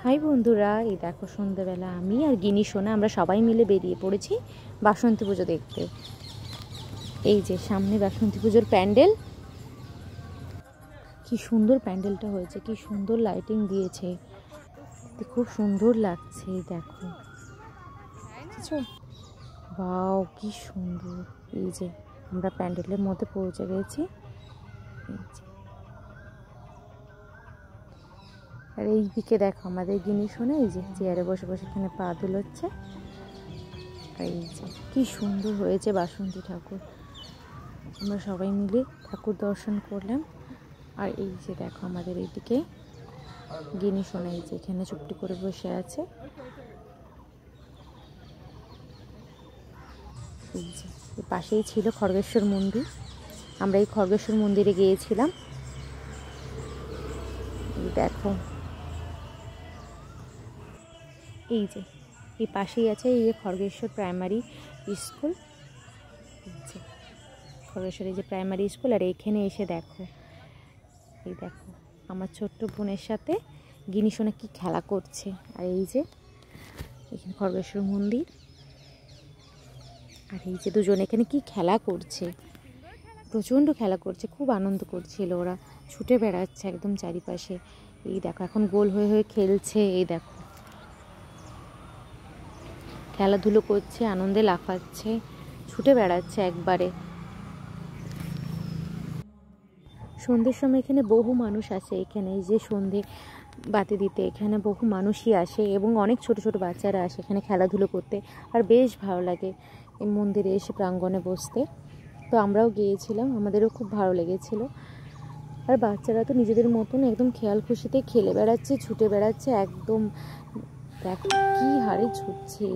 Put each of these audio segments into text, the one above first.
High বন্ধুরা, এই দেখো সন্ধ্যাবেলা আমি আর গিনি সোনা আমরা সবাই মিলে বেরিয়ে পড়েছি বাসন্তী পুজো দেখতে। এই যে সামনে বাসন্তী পুজোর প্যান্ডেল, কি সুন্দর প্যান্ডেলটা হয়েছে, কি সুন্দর লাইটিং দিয়েছে, খুব সুন্দর লাগছে। এই দেখো, বাও কি সুন্দর। এই যে আমরা প্যান্ডেলের মধ্যে পৌঁছে গেছি। আর এই দিকে দেখো আমাদের গিনি সোনা এই যে চেয়ারে বসে বসে এখানে পা দুলোচ্ছে। আর এই যে কি সুন্দর হয়েছে বাসন্তী ঠাকুর। আমরা সবাই মিলে ঠাকুর দর্শন করলাম। আর এই যে দেখো আমাদের এইদিকে গিনি সোনা এই যে এখানে চুপটি করে বসে আছে। এই যে পাশেই ছিল খড়গেশ্বর মন্দির, আমরা এই খড়গেশ্বর মন্দিরে গিয়েছিলাম। এই দেখো এই যে এই পাশেই আছে এই যে খড়গেশ্বর প্রাইমারি স্কুল, খড়গেশ্বর এই যে প্রাইমারি স্কুল। আর এইখানে এসে দেখো, এই দেখো আমার ছোট্ট বোনের সাথে গিনি সোনা কি খেলা করছে। আর এই যে এখানে খড়গেশ্বর মন্দির, আর এই যে দুজন এখানে কি খেলা করছে, প্রচণ্ড খেলা করছে, খুব আনন্দ করছিল ওরা, ছুটে বেড়াচ্ছে একদম চারিপাশে। এই দেখো এখন গোল হয়ে হয়ে খেলছে, এই দেখো খেলাধুলো করছে, আনন্দে লাফাচ্ছে, ছুটে বেড়াচ্ছে একবারে। সন্ধ্যের সময় এখানে বহু মানুষ আসে, এখানে এই যে সন্ধে বাতি দিতে এখানে বহু মানুষই আসে এবং অনেক ছোট ছোট বাচ্চারা আসে এখানে খেলাধুলো করতে। আর বেশ ভালো লাগে এই মন্দিরে এসে প্রাঙ্গণে বসতে। তো আমরাও গিয়েছিলাম, আমাদেরও খুব ভালো লেগেছিল। আর বাচ্চারা তো নিজেদের মতন একদম খেয়াল খুশিতে খেলে বেড়াচ্ছে, ছুটে বেড়াচ্ছে একদম। দেখো কি হারে ছুটছে,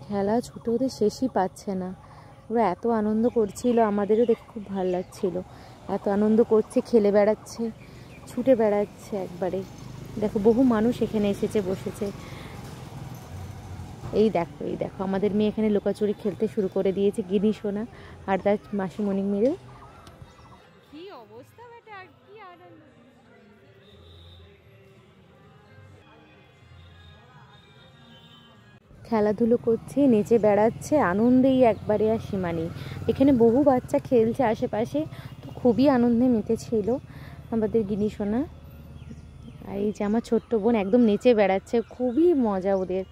খেলা ছুটে ওদের শেষই পাচ্ছে না। ওরা এত আনন্দ করছিল, আমাদেরও দেখে খুব ভালো লাগছিল। এত আনন্দ করছে, খেলে বেড়াচ্ছে, ছুটে বেড়াচ্ছে একবারে। দেখো বহু মানুষ এখানে এসেছে, বসেছে। এই দেখো এই দেখো আমাদের মেয়ে এখানে লুকাচুরি খেলতে শুরু করে দিয়েছে, গিনি সোনা আর তার মাসিমণি মিলে। কি অবস্থা বেটা, আর কি আনন্দ। খেলাধুলো করছে, নেচে বেড়াচ্ছে, আনন্দেই একবারে আর সীমা নেই। এখানে বহু বাচ্চা খেলছে আশেপাশে, তো খুবই আনন্দে মেতেছিল আমাদের গিনি সোনা। আর এই যে আমার ছোট্ট বোন একদম নেচে বেড়াচ্ছে, খুবই মজা ওদের।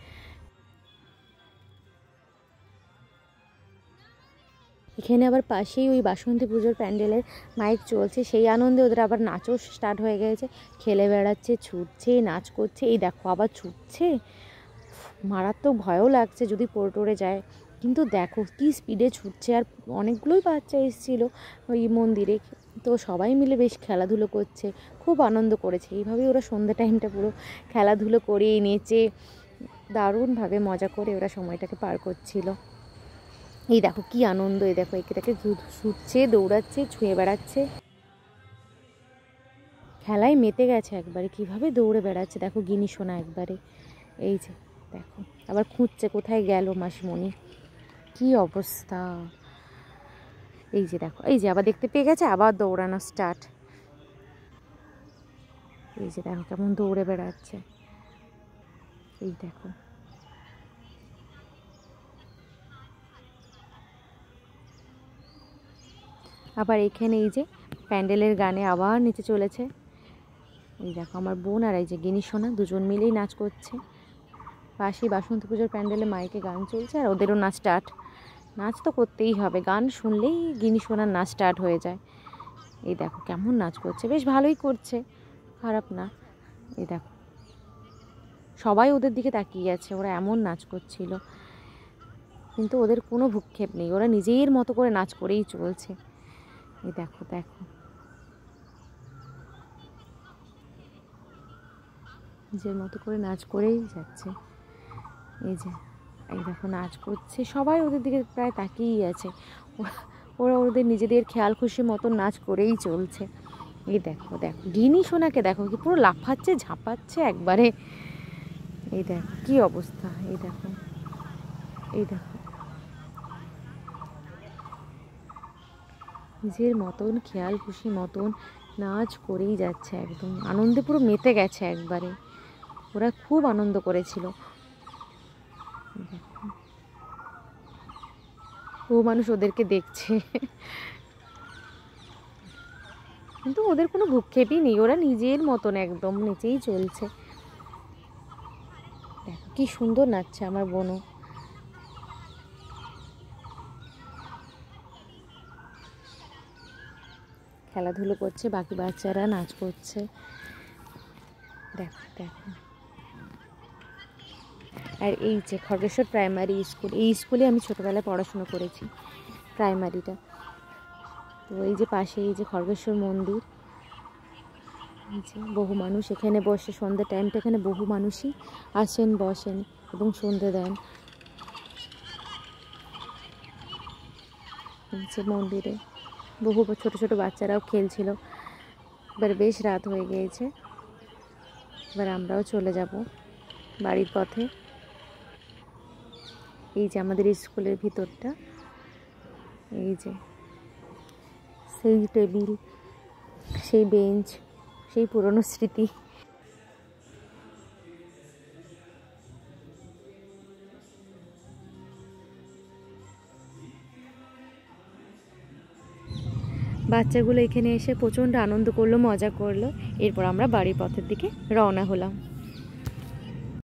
এখানে আবার পাশেই ওই বাসন্তী পুজোর প্যান্ডেলের মাইক চলছে, সেই আনন্দে ওদের আবার নাচও স্টার্ট হয়ে গেছে। খেলে বেড়াচ্ছে, ছুটছে, নাচ করছে। এই দেখো আবার ছুটছে, মারাত্মক ভয়ও লাগছে যদি পড়ে টরে যায়। কিন্তু দেখো কি স্পিডে ছুটছে। আর অনেকগুলোই বাচ্চা এসেছিলো ওই মন্দিরে, তো সবাই মিলে বেশ খেলাধুলো করছে, খুব আনন্দ করেছে। এইভাবেই ওরা সন্ধ্যা টাইমটা পুরো খেলাধুলো করে নেচে দারুণভাবে মজা করে ওরা সময়টাকে পার করছিল। এই দেখো কি আনন্দ, এই দেখো একে তাকে ছুটছে, দৌড়াচ্ছে, ছুঁয়ে বেড়াচ্ছে, খেলায় মেতে গেছে একবারে। কিভাবে দৌড়ে বেড়াচ্ছে দেখো গিনি সোনা একবারে। এই যে দেখো আবার খুঁজছে কোথায় গেল মাসিমণি, কি অবস্থা। এই যে দেখো এই যে আবার দেখতে পেয়ে গেছে, আবার দৌড়ানো স্টার্ট। এই যে দেখো কেমন দৌড়ে বেড়াচ্ছে। এই দেখো আবার এখানে এই যে প্যান্ডেলের গানে আবার নিচে চলেছে। এই দেখো আমার বোন আর এই যে গিনি সোনা দুজন মিলেই নাচ করছে। পাশেই বাসন্তী পুজোর প্যান্ডেলে মাইকে গান চলছে, আর ওদেরও নাচ স্টার্ট। নাচ তো করতেই হবে, গান শুনলেই গিনি সোনার নাচ স্টার্ট হয়ে যায়। এই দেখো কেমন নাচ করছে, বেশ ভালোই করছে, খারাপ না। এই দেখো সবাই ওদের দিকে তাকিয়ে আছে, ওরা এমন নাচ করছিল, কিন্তু ওদের কোনো ভ্রুক্ষেপ নেই, ওরা নিজের মতো করে নাচ করেই চলছে। এই দেখো দেখো নিজের মতো করে নাচ করেই যাচ্ছে। এই যে এই দেখো নাচ করছে, সবাই ওদের দিকে প্রায় তাকিয়েই আছে, ওরা ওদের নিজেদের খেয়াল খুশি মতো নাচ করেই চলছে। এই দেখো দেখো গিনি সোনাকে দেখো কি পুরো লাফাচ্ছে, ঝাঁপাচ্ছে একবারে। এই দেখো কি অবস্থা, এই দেখো এই দেখো নিজের মতন খেয়াল খুশি মতন নাচ করেই যাচ্ছে, একদম আনন্দে পুরো মেতে গেছে একবারে। ওরা খুব আনন্দ করেছিল। বহু মানুষ ওদেরকে দেখছে, কিন্তু ওদের কোনো ভূক্ষেপই নেই, ওরা নিজের মতন একদম নেচেই চলছে। দেখো কি সুন্দর নাচছে আমার বোনও। খেলাধুলো করছে, বাকি বাচ্চারা নাচ করছে। দেখো দেখো। আর এই যে খড়গেশ্বর প্রাইমারি স্কুল, এই স্কুলে আমি ছোটোবেলায় পড়াশুনো করেছি, প্রাইমারিটা। তো এই যে পাশে এই যে খড়গেশ্বর মন্দির, এই যে বহু মানুষ এখানে বসে, সন্ধ্যে টাইমটা এখানে বহু মানুষই আসেন, বসেন এবং সন্ধ্যে দেন এই যে মন্দিরে। বহু ছোট ছোট বাচ্চারাও খেলছিল। এবার বেশ রাত হয়ে গিয়েছে, এবার আমরাও চলে যাব বাড়ির পথে। এই যে আমাদের স্কুলের ভিতরটা, এই যে সেই টেবিল, সেই বেঞ্চ, সেই পুরনো স্মৃতি। বাচ্চাগুলো এখানে এসে প্রচণ্ড আনন্দ করলো, মজা করলো। এরপর আমরা বাড়ির পথের দিকে রওনা হলাম।